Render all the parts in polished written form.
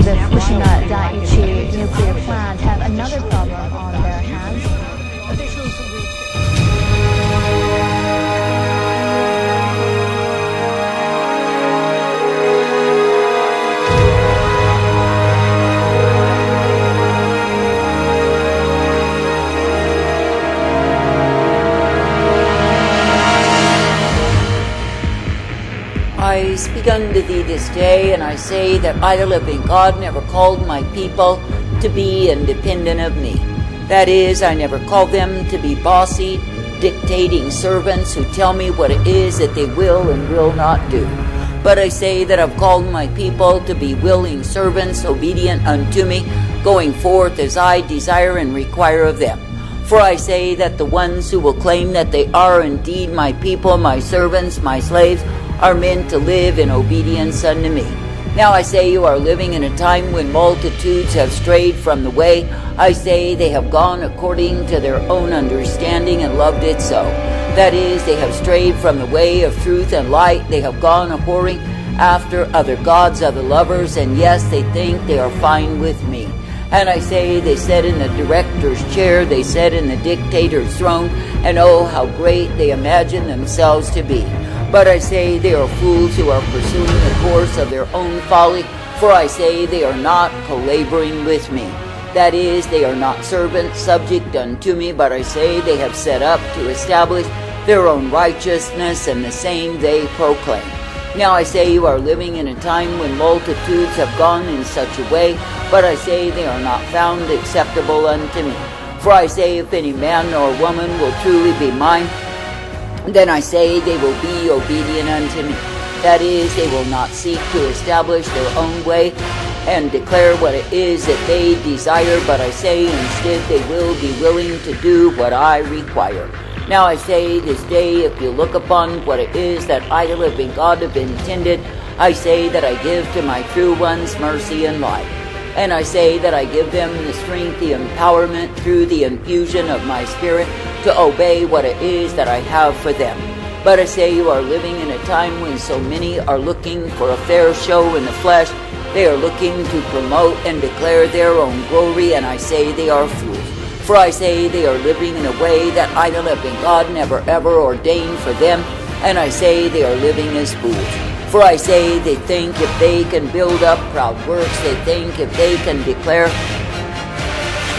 the Fukushima Daiichi nuclear plant have another problem on their hands. Officials I speak unto thee this day, and I say that I, the living God, never called my people to be independent of me. That is, I never called them to be bossy, dictating servants who tell me what it is that they will and will not do. But I say that I've called my people to be willing servants, obedient unto me, going forth as I desire and require of them. For I say that the ones who will claim that they are indeed my people, my servants, my slaves, are meant to live in obedience unto me. Now I say you are living in a time when multitudes have strayed from the way. I say they have gone according to their own understanding and loved it so. That is, they have strayed from the way of truth and light. They have gone a-whoring after other gods, other lovers, and yes, they think they are fine with me. And I say they sit in the director's chair, they sit in the dictator's throne, and oh, how great they imagine themselves to be. But I say they are fools who are pursuing the course of their own folly, for I say they are not co-laboring with me. That is, they are not servants subject unto me, but I say they have set up to establish their own righteousness, and the same they proclaim. Now I say you are living in a time when multitudes have gone in such a way, but I say they are not found acceptable unto me. For I say if any man or woman will truly be mine, then I say they will be obedient unto me. That is, they will not seek to establish their own way and declare what it is that they desire, but I say instead they will be willing to do what I require. Now I say this day, if you look upon what it is that I, the living God, have intended, I say that I give to my true ones mercy and life. And I say that I give them the strength, the empowerment through the infusion of my spirit to obey what it is that I have for them. But I say you are living in a time when so many are looking for a fair show in the flesh. They are looking to promote and declare their own glory, and I say they are fools. For I say they are living in a way that I, the living God, never ever ordained for them, and I say they are living as fools. For I say they think if they can build up proud works, they think if they can declare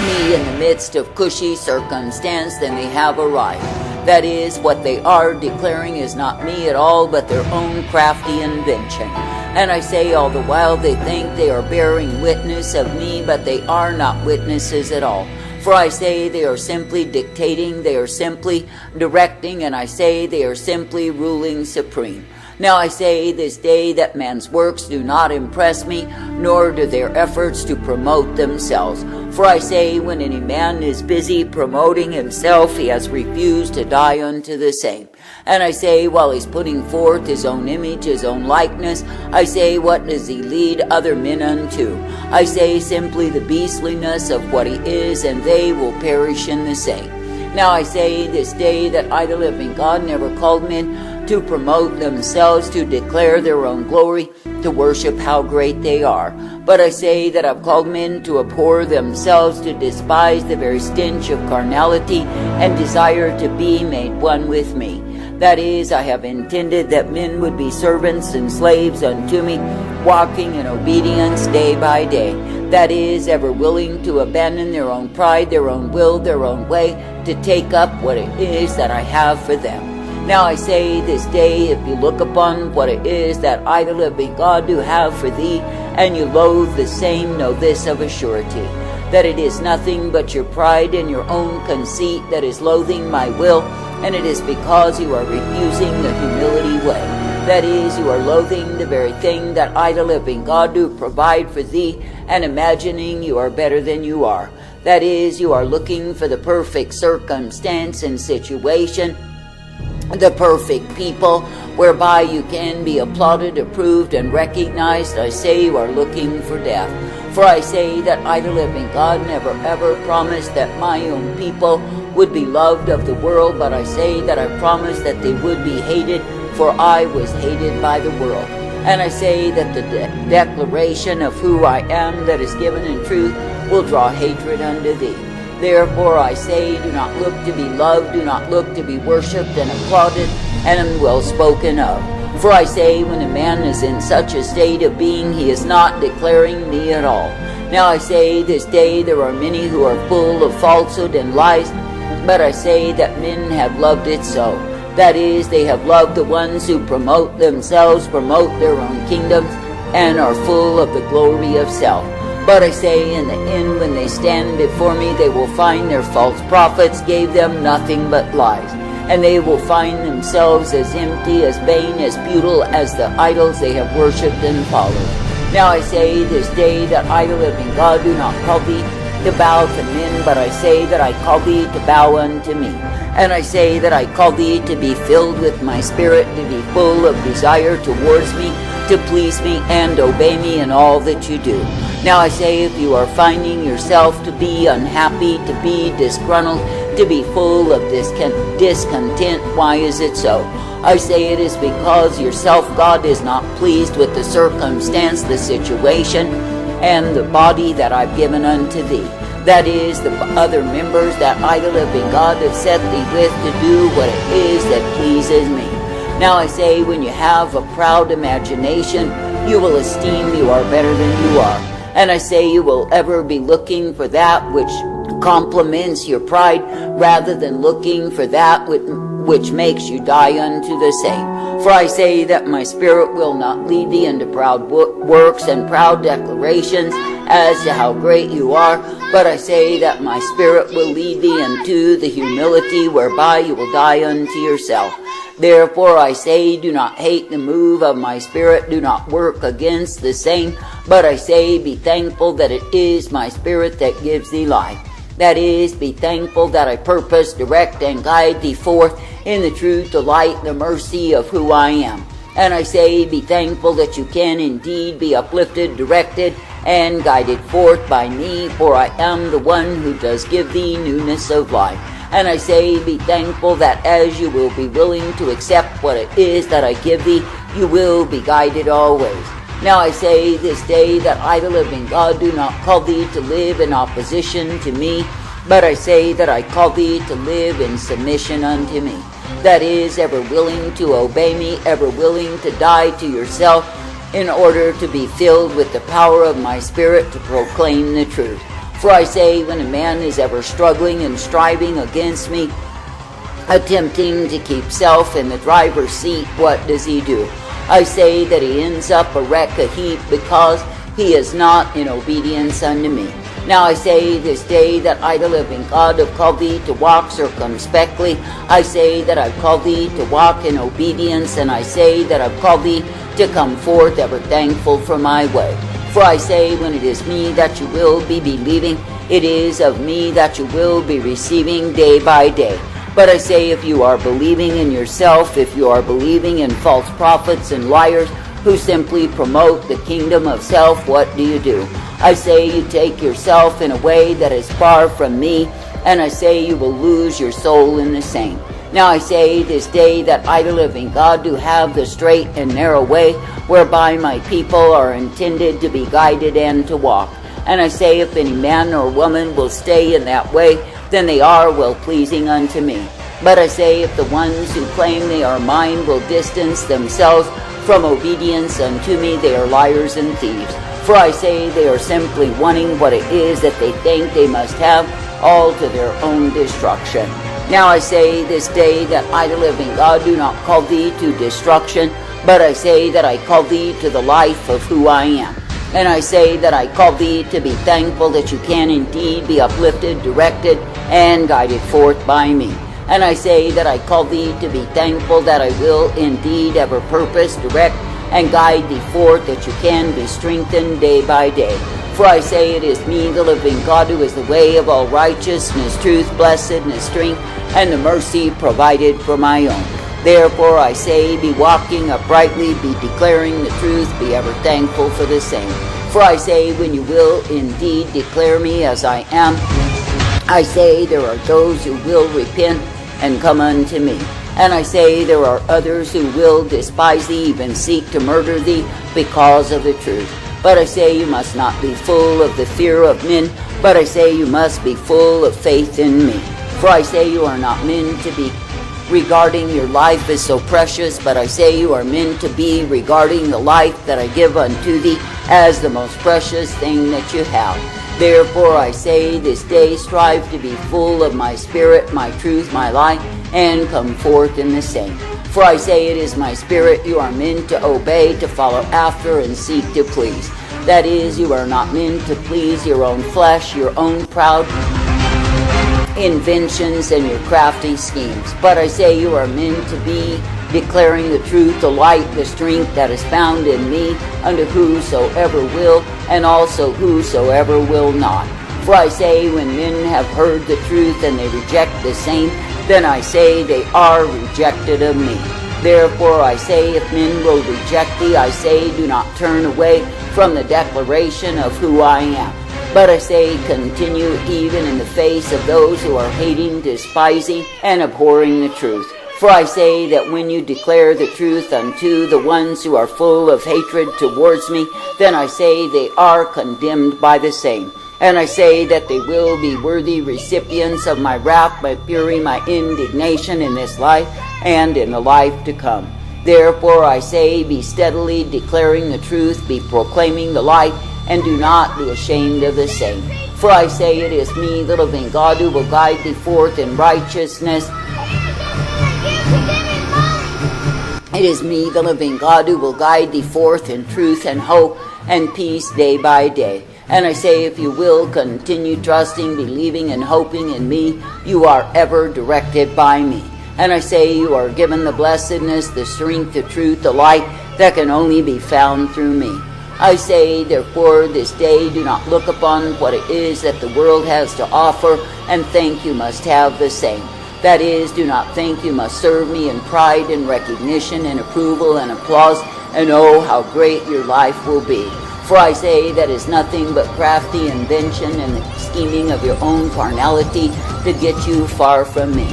me in the midst of cushy circumstance, then they have arrived. That is, what they are declaring is not me at all, but their own crafty invention. And I say all the while they think they are bearing witness of me, but they are not witnesses at all. For I say they are simply dictating, they are simply directing, and I say they are simply ruling supreme. Now I say this day that man's works do not impress me, nor do their efforts to promote themselves. For I say when any man is busy promoting himself, he has refused to die unto the same. And I say while he's putting forth his own image, his own likeness, I say what does he lead other men unto? I say simply the beastliness of what he is, and they will perish in the same. Now I say this day that I, the living God, never called men to promote themselves, to declare their own glory, to worship how great they are. But I say that I've called men to abhor themselves, to despise the very stench of carnality, and desire to be made one with me. That is, I have intended that men would be servants and slaves unto me, walking in obedience day by day. That is, ever willing to abandon their own pride, their own will, their own way, to take up what it is that I have for them. Now I say this day, if you look upon what it is that I, the living God, do have for thee, and you loathe the same, know this of a surety, that it is nothing but your pride and your own conceit that is loathing my will, and it is because you are refusing the humility way. That is, you are loathing the very thing that I, the living God, do provide for thee, and imagining you are better than you are. That is, you are looking for the perfect circumstance and situation, the perfect people, whereby you can be applauded, approved, and recognized. I say you are looking for death. For I say that I, the living God, never ever promised that my own people would be loved of the world, but I say that I promised that they would be hated, for I was hated by the world. And I say that the declaration of who I am that is given in truth will draw hatred unto thee. Therefore I say, do not look to be loved, do not look to be worshipped and applauded and well spoken of. For I say, when a man is in such a state of being, he is not declaring me at all. Now I say, this day there are many who are full of falsehood and lies, but I say that men have loved it so. That is, they have loved the ones who promote themselves, promote their own kingdoms, and are full of the glory of self. But I say, in the end, when they stand before me, they will find their false prophets gave them nothing but lies. And they will find themselves as empty, as vain, as futile as the idols they have worshipped and followed. Now I say this day that I, the living God, do not call thee to bow to men, but I say that I call thee to bow unto me. And I say that I call thee to be filled with my spirit, to be full of desire towards me, to please me and obey me in all that you do. Now I say, if you are finding yourself to be unhappy, to be disgruntled, to be full of discontent, why is it so? I say it is because yourself, God, is not pleased with the circumstance, the situation, and the body that I've given unto thee. That is, the other members that I, the living God, have set thee with to do what it is that pleases me. Now I say, when you have a proud imagination, you will esteem you are better than you are. And I say you will ever be looking for that which compliments your pride, rather than looking for that which makes you die unto the same. For I say that my spirit will not lead thee into proud works and proud declarations as to how great you are, but I say that my spirit will lead thee into the humility whereby you will die unto yourself. Therefore I say, do not hate the move of my spirit, do not work against the same, but I say, be thankful that it is my spirit that gives thee life. That is, be thankful that I purpose, direct, and guide thee forth in the truth, the light, the mercy of who I am. And I say, be thankful that you can indeed be uplifted, directed, and guided forth by me, for I am the one who does give thee newness of life. And I say, be thankful that as you will be willing to accept what it is that I give thee, you will be guided always. Now I say this day that I, the living God, do not call thee to live in opposition to me, but I say that I call thee to live in submission unto me. That is, ever willing to obey me, ever willing to die to yourself, in order to be filled with the power of my spirit to proclaim the truth. For I say, when a man is ever struggling and striving against me, attempting to keep self in the driver's seat, what does he do? I say that he ends up a wreck, a heap, because he is not in obedience unto me. Now I say this day that I, the living God, have called thee to walk circumspectly. I say that I've called thee to walk in obedience, and I say that I've called thee to come forth ever thankful for my way. For I say, when it is me that you will be believing, it is of me that you will be receiving day by day. But I say, if you are believing in yourself, if you are believing in false prophets and liars who simply promote the kingdom of self, what do? I say you take yourself in a way that is far from me, and I say you will lose your soul in the same. Now I say this day that I, the living God, do have the straight and narrow way whereby my people are intended to be guided and to walk. And I say, if any man or woman will stay in that way, then they are well-pleasing unto me. But I say, if the ones who claim they are mine will distance themselves from obedience unto me, they are liars and thieves. For I say, they are simply wanting what it is that they think they must have, all to their own destruction. Now I say this day that I, the living God, do not call thee to destruction, but I say that I call thee to the life of who I am. And I say that I call thee to be thankful that you can indeed be uplifted, directed, and guided forth by me. And I say that I call thee to be thankful that I will indeed ever purpose, direct, and guide thee forth, that you can be strengthened day by day. For I say it is me, the living God, who is the way of all righteousness, truth, blessedness, strength, and the mercy provided for my own. Therefore I say, be walking uprightly, be declaring the truth, be ever thankful for the same. For I say, when you will indeed declare me as I am, I say there are those who will repent and come unto me. And I say there are others who will despise thee, even seek to murder thee because of the truth. But I say you must not be full of the fear of men, but I say you must be full of faith in me. For I say you are not meant to be regarding your life as so precious, but I say you are meant to be regarding the life that I give unto thee as the most precious thing that you have. Therefore I say this day strive to be full of my spirit, my truth, my life, and come forth in the same. For I say it is my spirit you are meant to obey, to follow after, and seek to please. That is, you are not meant to please your own flesh, your own proud inventions, and your crafty schemes. But I say you are meant to be declaring the truth, the light, the strength that is found in me, unto whosoever will, and also whosoever will not. For I say when men have heard the truth and they reject the same, then I say they are rejected of me. Therefore I say if men will reject thee, I say do not turn away from the declaration of who I am. But I say continue even in the face of those who are hating, despising, and abhorring the truth. For I say that when you declare the truth unto the ones who are full of hatred towards me, then I say they are condemned by the same. And I say that they will be worthy recipients of my wrath, my fury, my indignation in this life and in the life to come. Therefore I say, be steadily declaring the truth, be proclaiming the light, and do not be ashamed of the same. For I say it is me, the living God, who will guide thee forth in righteousness. It is me, the living God, who will guide thee forth in truth and hope and peace day by day. And I say if you will continue trusting, believing, and hoping in me, you are ever directed by me. And I say you are given the blessedness, the strength, the truth, the light that can only be found through me. I say, therefore, this day do not look upon what it is that the world has to offer and think you must have the same. That is, do not think you must serve me in pride and recognition and approval and applause, and oh, how great your life will be. For I say that is nothing but crafty invention and the scheming of your own carnality to get you far from me.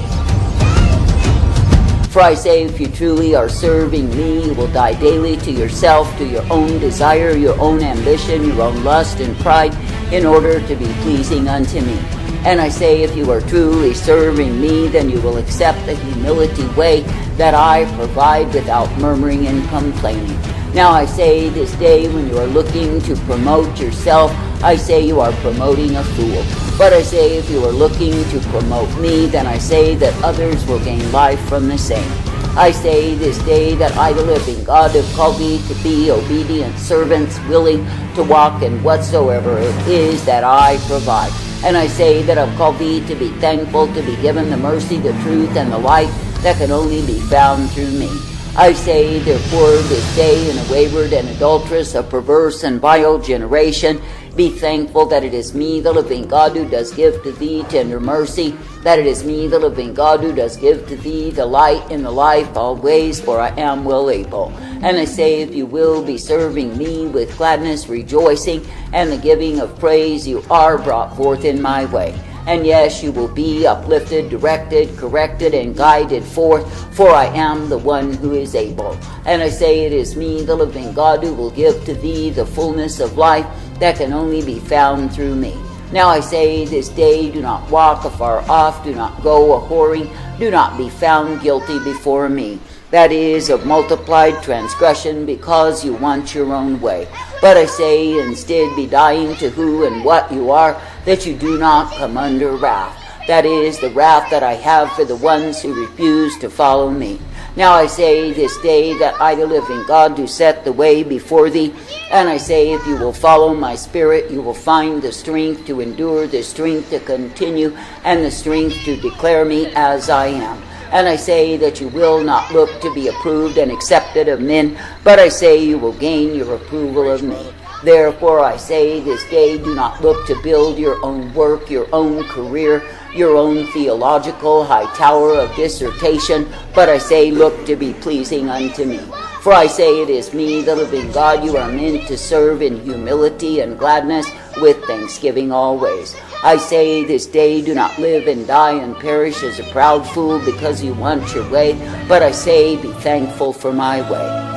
For I say if you truly are serving me, you will die daily to yourself, to your own desire, your own ambition, your own lust and pride, in order to be pleasing unto me. And I say if you are truly serving me, then you will accept the humility way that I provide without murmuring and complaining. Now I say this day when you are looking to promote yourself, I say you are promoting a fool. But I say if you are looking to promote me, then I say that others will gain life from the same. I say this day that I, the living God, have called thee to be obedient servants, willing to walk in whatsoever it is that I provide. And I say that I've called thee to be thankful, to be given the mercy, the truth, and the light that can only be found through me. I say, therefore, this day in a wayward and adulterous, a perverse and vile generation, be thankful that it is me, the living God, who does give to thee tender mercy, that it is me, the living God, who does give to thee the light in the life always, for I am well able. And I say, if you will be serving me with gladness, rejoicing, and the giving of praise, you are brought forth in my way. And yes, you will be uplifted, directed, corrected, and guided forth, for I am the one who is able. And I say it is me, the living God, who will give to thee the fullness of life that can only be found through me. Now I say this day, do not walk afar off, do not go a-whoring, do not be found guilty before me. That is, of multiplied transgression, because you want your own way. But I say, instead, be dying to who and what you are, that you do not come under wrath. That is, the wrath that I have for the ones who refuse to follow me. Now I say this day that I, the living God, do set the way before thee. And I say, if you will follow my spirit, you will find the strength to endure, the strength to continue, and the strength to declare me as I am. And I say that you will not look to be approved and accepted of men, but I say you will gain your approval of me. Therefore I say this day, do not look to build your own work, your own career, your own theological high tower of dissertation, but I say look to be pleasing unto me. For I say it is me, the living God, you are meant to serve in humility and gladness, with thanksgiving always. I say this day, do not live and die and perish as a proud fool because you want your way, but I say be thankful for my way.